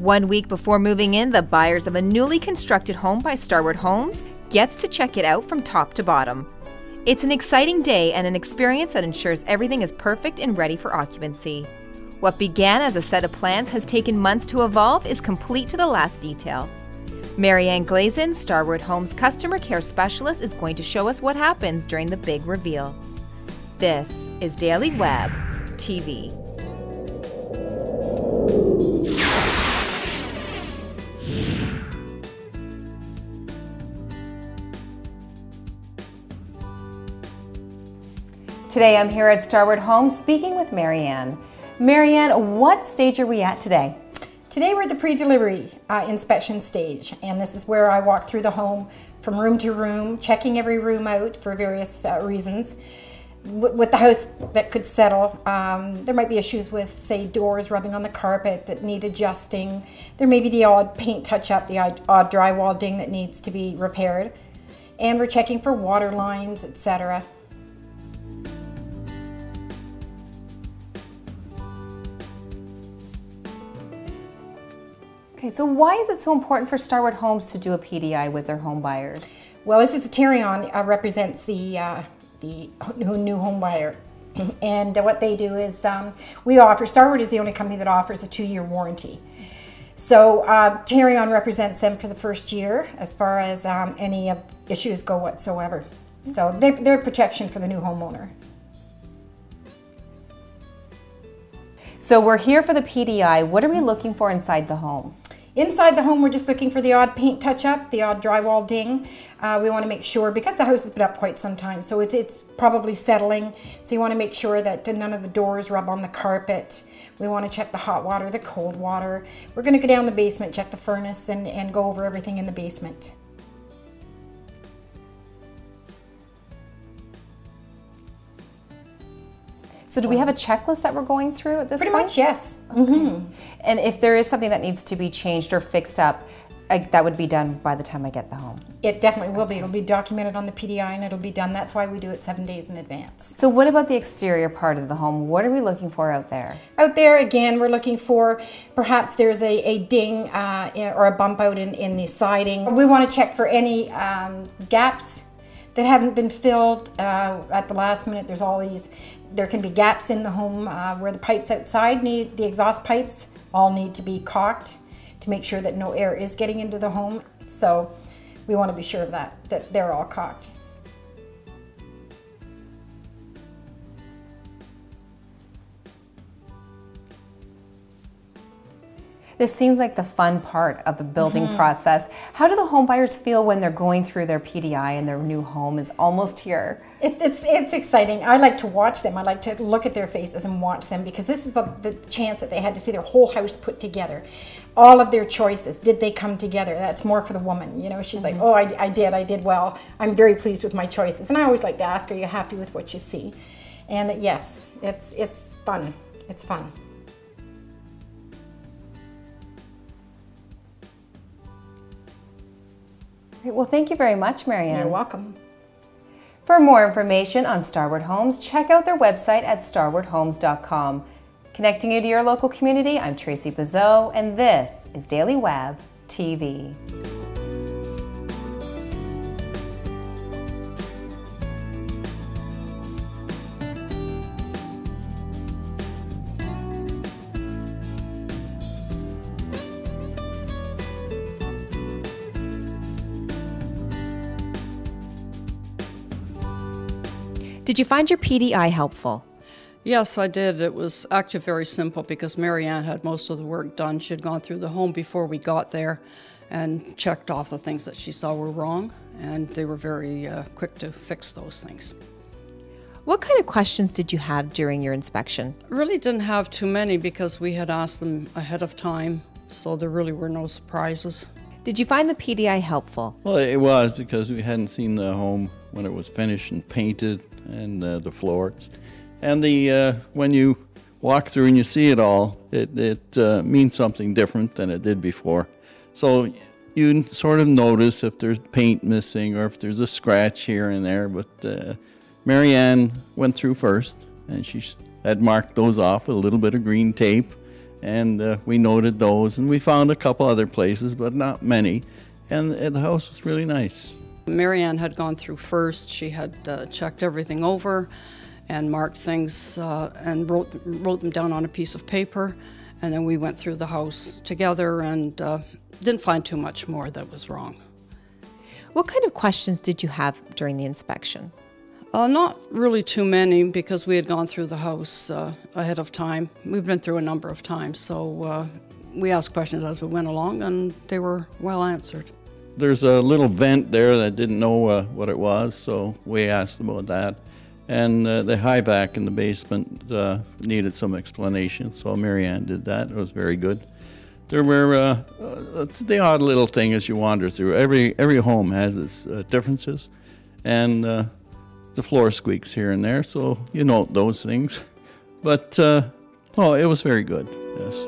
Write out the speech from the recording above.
1 week before moving in, the buyers of a newly constructed home by Starward Homes gets to check it out from top to bottom. It's an exciting day and an experience that ensures everything is perfect and ready for occupancy. What began as a set of plans has taken months to evolve is complete to the last detail. Marianne Glazin, Starward Homes Customer Care Specialist, is going to show us what happens during the big reveal. This is Daily Web TV. Today I'm here at Starward Homes speaking with Marianne. Marianne, what stage are we at today? Today we're at the pre-delivery inspection stage, and this is where I walk through the home from room to room, checking every room out for various reasons. With the house that could settle, there might be issues with, say, doors rubbing on the carpet that need adjusting. There may be the odd paint touch-up, the odd drywall ding that needs to be repaired. And we're checking for water lines, etc. Okay, so why is it so important for Starward Homes to do a PDI with their home buyers? Well, this is a tearing-on represents the new home buyer. And what they do is we offer, Starward is the only company that offers a 2-year warranty. So tearing-on represents them for the first year as far as any issues go whatsoever. So they're protection for the new homeowner. So we're here for the PDI. What are we looking for inside the home? Inside the home, we're just looking for the odd paint touch-up, the odd drywall ding. We want to make sure, because the house has been up quite some time, so it's probably settling. So you want to make sure that none of the doors rub on the carpet. We want to check the hot water, the cold water. We're going to go down the basement, check the furnace, and go over everything in the basement. So do we have a checklist that we're going through at this point? Pretty much, yes. Okay. And if there is something that needs to be changed or fixed up, that would be done by the time I get the home? It definitely will be. It'll be documented on the PDI and it'll be done. That's why we do it 7 days in advance. So what about the exterior part of the home? What are we looking for out there? Out there, again, we're looking for perhaps there's a ding or a bump out in the siding. We want to check for any gaps that haven't been filled at the last minute. There's all these, there can be gaps in the home where the pipes outside need, the exhaust pipes all need to be caulked to make sure that no air is getting into the home. So we want to be sure of that they're all caulked. This seems like the fun part of the building process. How do the home buyers feel when they're going through their PDI and their new home is almost here? It's exciting. I like to watch them. I like to look at their faces and watch them, because this is the chance that they had to see their whole house put together. All of their choices, did they come together? That's more for the woman. You know, she's like, oh, I did well. I'm very pleased with my choices. And I always like to ask, are you happy with what you see? And yes, it's fun. It's fun. Great. Well, thank you very much, Marianne. You're welcome. For more information on Starward Homes, check out their website at starwardhomes.com. Connecting you to your local community, I'm Tracy Bizot, and this is Daily Web TV. Did you find your PDI helpful? Yes, I did. It was actually very simple because Marianne had most of the work done. She had gone through the home before we got there and checked off the things that she saw were wrong, and they were very quick to fix those things. What kind of questions did you have during your inspection? I really didn't have too many because we had asked them ahead of time, so there really were no surprises. Did you find the PDI helpful? Well, it was, because we hadn't seen the home when it was finished and painted, and the floors. And when you walk through and you see it all, it means something different than it did before. So you sort of notice if there's paint missing or if there's a scratch here and there. But Marianne went through first, and she had marked those off with a little bit of green tape. and we noted those, and we found a couple other places, but not many, and the house was really nice. Marianne had gone through first. She had checked everything over and marked things and wrote them down on a piece of paper, and then we went through the house together and didn't find too much more that was wrong. What kind of questions did you have during the inspection? Not really too many, because we had gone through the house ahead of time. We've been through a number of times, so we asked questions as we went along, and they were well answered. There's a little vent there that didn't know what it was, so we asked about that. And the high vac in the basement needed some explanation, so Marianne did that. It was very good. There were the odd little thing as you wander through. Every home has its differences, and the floor squeaks here and there, so you note those things. But oh, it was very good, yes.